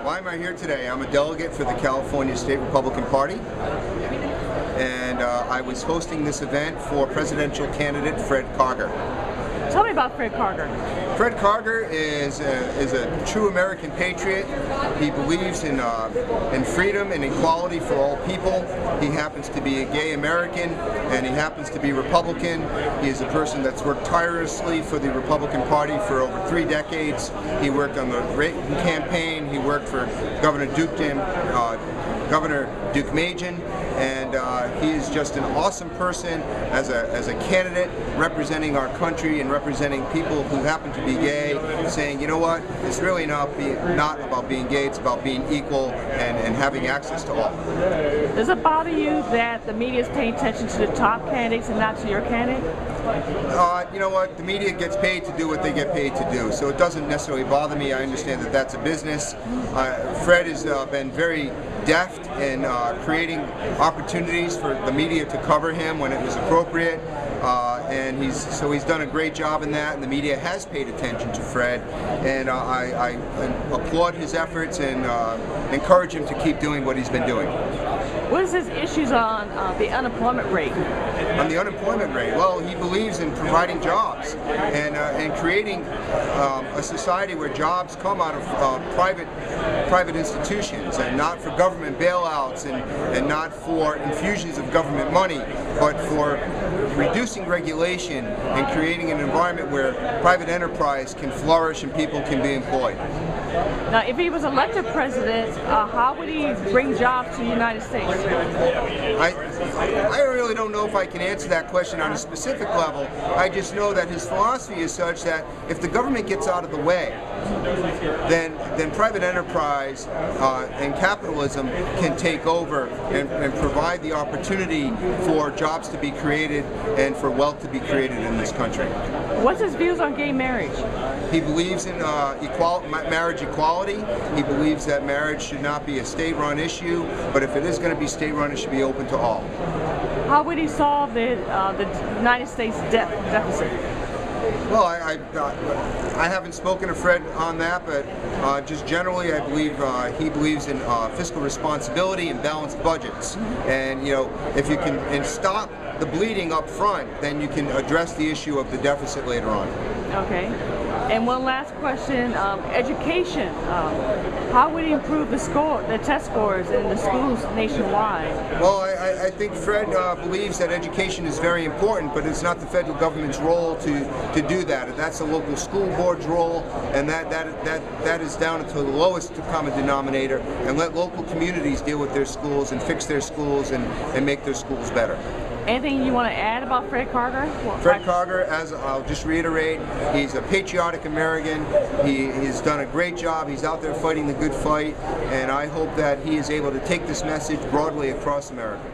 Why am I here today? I'm a delegate for the California State Republican Party, and I was hosting this event for presidential candidate Fred Karger. Tell me about Fred Karger. Fred Karger is a true American patriot. He believes in freedom and equality for all people. He happens to be a gay American, and he happens to be Republican. He is a person that's worked tirelessly for the Republican Party for over 3 decades. He worked on the Reagan campaign. He worked for Governor Duke Majan, and he is just an awesome person as a candidate representing our country and representing people who happen to be gay, saying, you know what, it's really not about being gay, it's about being equal and having access to all. Does it bother you that the media is paying attention to the top candidates and not to your candidate? You know what, the media gets paid to do what they get paid to do, so it doesn't necessarily bother me. I understand that that's a business. Fred has been very deft in creating opportunities for the media to cover him when it was appropriate, and he's done a great job in that, and the media has paid attention to Fred, and I applaud his efforts and encourage him to keep doing what he's been doing. What is his issues on the unemployment rate? On the unemployment rate, well, he believes in providing jobs and creating a society where jobs come out of private institutions, and not for government bailouts and not for infusions of government money, but for reducing regulation and creating an environment where private enterprise can flourish and people can be employed. Now, if he was elected president, how would he bring jobs to the United States? I really don't know if I can answer that question on a specific level. I just know that his philosophy is such that if the government gets out of the way, then private enterprise and capitalism can take over and provide the opportunity for jobs to be created and for wealth to be created in this country. What's his views on gay marriage? He believes in marriage equality. He believes that marriage should not be a state-run issue, but if it is going to be state-run, it should be open to all. How would he solve the United States deficit? Well, I haven't spoken to Fred on that, but just generally, I believe he believes in fiscal responsibility and balanced budgets. And if you can stop the bleeding up front, then you can address the issue of the deficit later on. Okay. And one last question: education. How would he improve the test scores in the schools nationwide? Well, I think Fred believes that education is very important, but it's not the federal government's role to do that. That's the local school board's role, and that is down to the lowest common denominator, and let local communities deal with their schools and fix their schools and make their schools better. Anything you want to add about Fred Karger? Fred Karger, as I'll just reiterate, he's a patriotic American. He has done a great job. He's out there fighting the good fight, and I hope that he is able to take this message broadly across America.